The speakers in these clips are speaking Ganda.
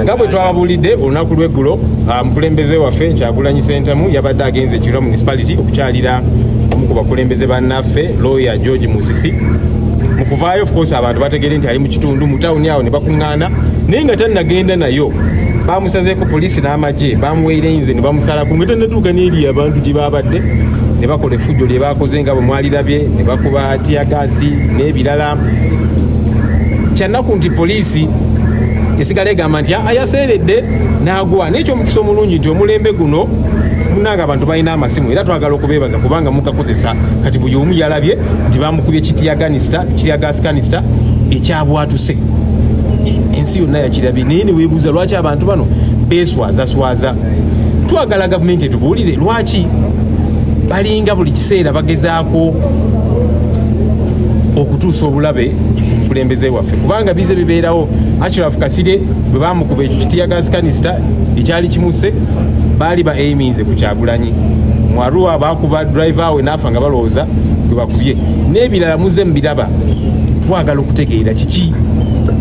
nga bwe twababulidde olunaku lw'eggulo mukulembeze waffe Kyagulanyi Ssentamu yabadde agenze Kirwa municipality okukyalira omu ku bakulembeze bannaffe lawyer George Musisi. Mu kuvaayo of course abantu bategere nti ali mu kitundu mu tawuni awo ne bakuŋŋaana, naye nga tannagenda nayo bamusazeeko poliisi n'amagye bamuweereinze ne bamusala ku nga tannatuuka n'eri abantu gye baabadde ne bakola effujjo lye baakoze nga bwe mwalirabye ne bakuba tiyagaasi n'ebirala. Kyannaku nti poliisi esigala egamba nti yaseeredde n'agwa, n'ekyomukisa omulungi nti omulembe guno munanga abantu balina amasimu era twagala okubeebaza kubanga mukakozesa kati buli omu yalabye nti bamukubye kitiyagaasi kanisita ekyabwatuse. Ensi yonna yakirabye, naye ne weebuuza lwaki abantu bano beeswazaswaza. Twagala gavumenti etubuulire lwaki balinga buli kiseera bagezaako okutuusa obulabe mukulembeze waffe, kubanga bize bibeerawo. Ashraf Kasirye bwe bamukuba ekyo kitiyagaasi kanisita ekyali kimuse baali ba aiminze ku Kyagulanyi. Mu Arua bakuba driver we n'afa nga balowooza gwe bakubye, n'ebirala muze mu biraba. Twagala okutegeera kiki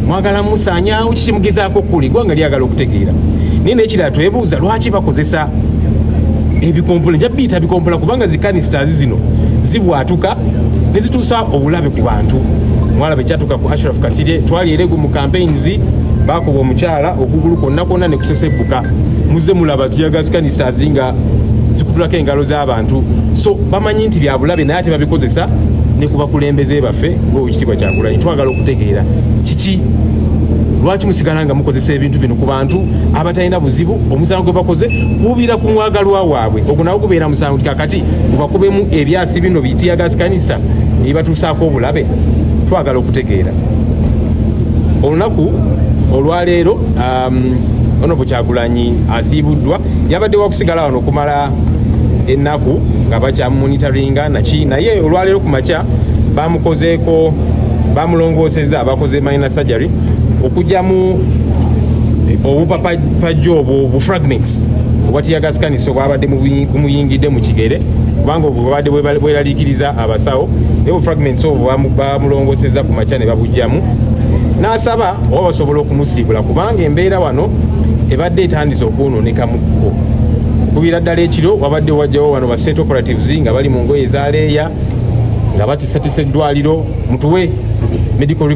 mwagala musaanyaawo, kiki mugezaako kuli gwanga lyagala okutegeera. Naye n'ekirala twebuuza lwaki bakozesa ebikompola, nja biyita bikompola kubanga zikanisitazi zino zibwatuka ne zituusa obulabe ku bantu. Mwalaba ekyatuuka ku Ashraf Kasirye, twali eregu mu campaigns bakuba omukyala okugulu konna konna ne kusesebbuka. Muze mulaba tiyagaasi kanisitazi nga zikutulako engalo z'abantu. So bamanyi nti bya bulabe naye ate babikozesa ne ku bakulembeze baffe ng'owekitiibwa Kyagulanyi. Twagala okutegeera kiki lwaki musigala nga mukozesa ebintu bino ku bantu abatalina buzibu. Omusango gwe bakoze kuubira ku mwagalwa waabwe, ogwo nawo gubeera musango nti kakati mubakubemu ebyasi bino bitiyagaasi kanisita ebibatuusaako obulabe. Twagala okutegeera olunaku olwaleero Honorable Kyagulanyi asiibuddwa, yabadde wakusigala wano okumala ennaku nga bakyamonitoringa naki, naye olwaleero ku makya bamukozeeko, bamulongoosezza, bakoze minor surgery okugyamu obupapajjo obwo fragments obwatiyagaasi kanisita obwabadde bumuyingidde mu kigere, kubanga obwo bwabadde bweraliikiriza abasawo. Naye fragments obwo bamulongoosezza ku makya ne babugyamu, n'asaba oba basobola okumusiibula kubanga embeera wano ebadde etandise okwonooneka mukko. Kubiira ddala ekiro wabadde wajjawo wano ba state operatives nga bali mu ngoye ezaleeya nga batisatisa eddwaliro mutuwe medical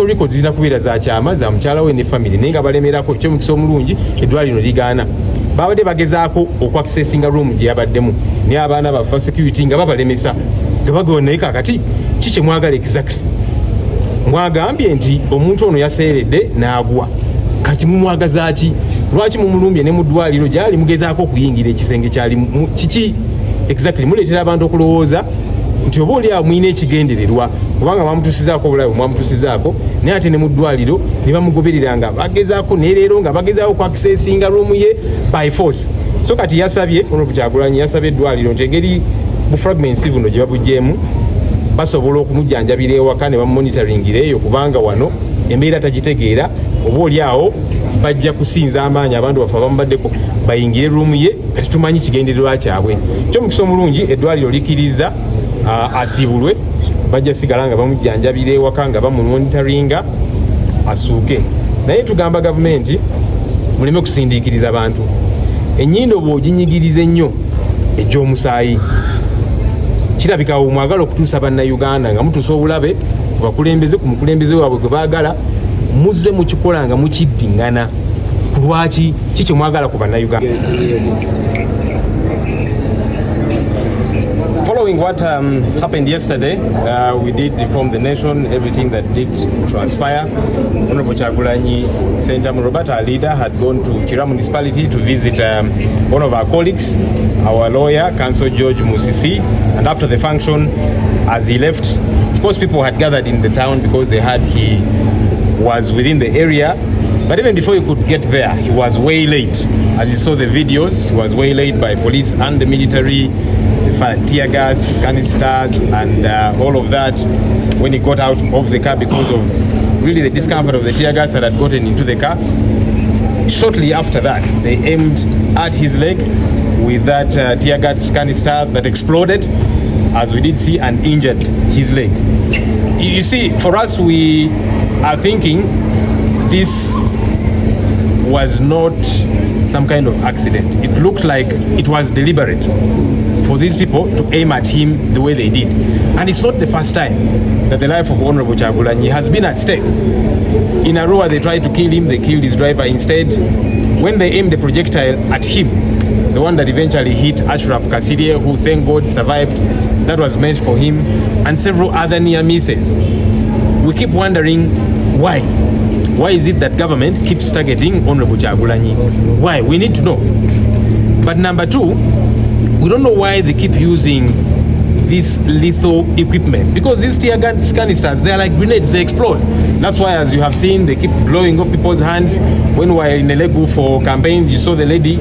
records zina kubeera za kyama za mukyala we ne family, naye nga balemerako ekyomukisa omulungi eddwaliro ligaana. Babadde bagezaako okwakisesinga room gye yabaddemu, naye abaana bafa security nga babalemesa nga bagona. Naye kakati kiki mwagala exactly? Mwagambye nti omuntu ono yaseeredde n'agwa, kati mumwagaza ki? Lwaki mumulumbye ne mu ddwaliro gyali mugezaako okuyingira ekisenge kyali kiki exactly? Muleetera abantu okulowooza nti oba oli awo mwina ekigendererwa kubanga bamutuusizaako obulabe mwamutuusizaako, naye ate ne mu ddwaliro ne bamugoberera nga bagezaako, ne leero nga bagezaako kwakisesinga ruumu ye by force. So kati yasabye Honorable Kyagulanyi yasabye eddwaliro nti engeri bu fragments buno gye babuggyemu basobola okumujjanjabira ewaka ne bamumonitoringira eyo, kubanga wano embeera tagitegeera. Oba oli awo bajja kusinza amaanyi abantu baffe abamubaddeko bayingire ruumu ye, kati tumanyi kigendererwa kyabwe. Kyomukisa omulungi eddwaliro likiriza asiibulwe, bajja sigala nga bamujjanjabira ewaka nga bamumonitoringa asuuke. Naye tugamba gavumenti muleme kusindiikiriza abantu. Ennyindo bw'oginyigiriza ennyo egy'omusaayi, kirabika mwagala okutuusa bannayuganda nga mutuusa obulabe ku bakulembeze, ku mukulembeze waabwe gwe baagala, muzze mukikola nga mukiddingana. Ku lwaki kiki mwagala ku bannayuganda? Following what happened yesterday, we did inform the nation everything that did transpire. Honorable Kyagulanyi Ssentamu Robert, our leader, had gone to Kirwa municipality to visit one of our colleagues, our lawyer, Counsel George Musisi. And after the function, as he left, of course, people had gathered in the town because they heard he was within the area. But even before he could get there, he was waylaid. As you saw the videos, he was waylaid by police and the military, the tear gas, canisters, and all of that when he got out of the car because of really the discomfort of the tear gas that had gotten into the car. Shortly after that, they aimed at his leg with that tear gas canister that exploded, as we did see, and injured his leg. You see, for us, we are thinking this was not some kind of accident. It looked like it was deliberate for these people to aim at him the way they did. And it's not the first time that the life of Honorable Kyagulanyi has been at stake. In Arua, they tried to kill him, they killed his driver instead. When they aimed a projectile at him, the one that eventually hit Ashraf Kasirye, who thank God survived, that was meant for him, and several other near misses. We keep wondering why. Why is it that government keeps targeting Honorable Kyagulanyi? Why? We need to know. But number two, we don't know why they keep using this lethal equipment, because these tear gas canisters, they are like grenades, they explode. That's why, as you have seen, they keep blowing off people's hands. When we were in Elegu for campaigns, you saw the lady,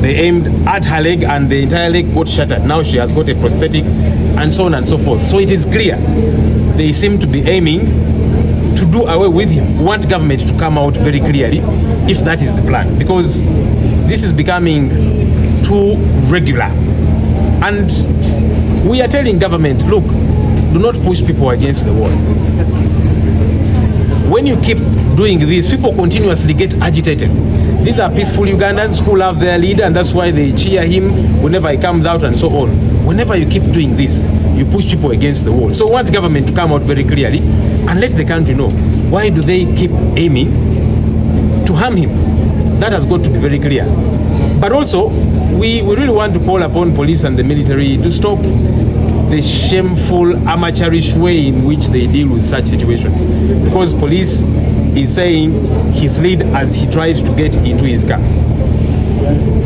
they aimed at her leg and the entire leg got shattered. Now she has got a prosthetic and so on and so forth. So it is clear they seem to be aiming to do away with him. We want government to come out very clearly if that is the plan, because this is becoming too regular. And we are telling government, look, do not push people against the wall. When you keep doing this, people continuously get agitated. These are peaceful Ugandans who love their leader, and that's why they cheer him whenever he comes out and so on. Whenever you keep doing this, you push people against the wall. So we want government to come out very clearly and let the country know, why do they keep aiming to harm him? That has got to be very clear. But also, we really want to call upon police and the military to stop the shameful, amateurish way in which they deal with such situations. Because police is saying he slid as he tried to get into his car.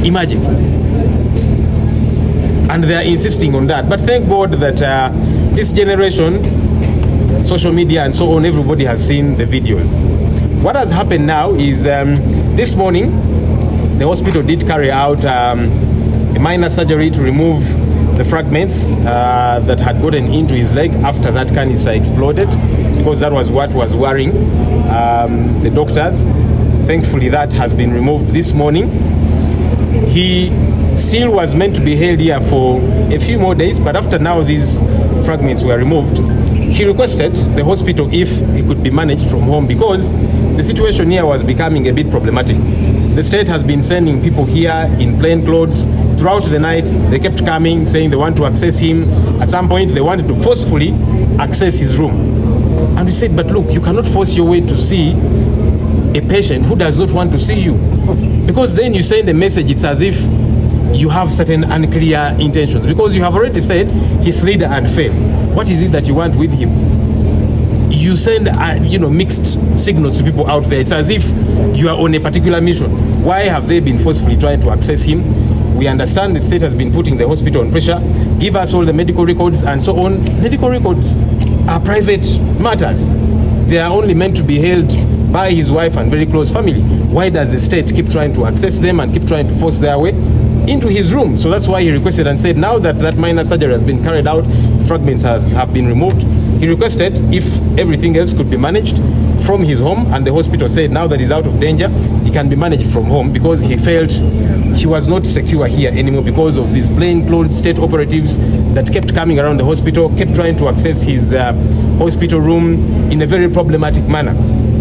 Imagine. And they are insisting on that. But thank God that this generation, social media and so on, everybody has seen the videos. What has happened now is this morning, the hospital did carry out a minor surgery to remove the fragments that had gotten into his leg after that canister exploded, because that was what was worrying the doctors. Thankfully, that has been removed this morning. He still was meant to be held here for a few more days, but after now these fragments were removed, he requested the hospital if he could be managed from home, because the situation here was becoming a bit problematic. The state has been sending people here in plain clothes throughout the night. They kept coming, saying they want to access him. At some point, they wanted to forcefully access his room. And we said, but look, you cannot force your way to see a patient who does not want to see you. Because then you send a message, it's as if you have certain unclear intentions. Because you have already said he slid and fell. What is it that you want with him? You send mixed signals to people out there. It's as if you are on a particular mission. Why have they been forcefully trying to access him? We understand the state has been putting the hospital on pressure. Give us all the medical records and so on. Medical records are private matters. They are only meant to be held by his wife and very close family. Why does the state keep trying to access them and keep trying to force their way into his room? So that's why he requested and said, now that that minor surgery has been carried out, fragments have been removed, he requested if everything else could be managed from his home, and the hospital said now that he's out of danger, he can be managed from home, because he felt he was not secure here anymore because of these plainclothes state operatives that kept coming around the hospital, kept trying to access his hospital room in a very problematic manner.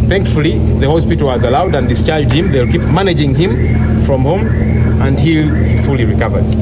Thankfully, the hospital has allowed and discharged him. They'll keep managing him from home until he fully recovers.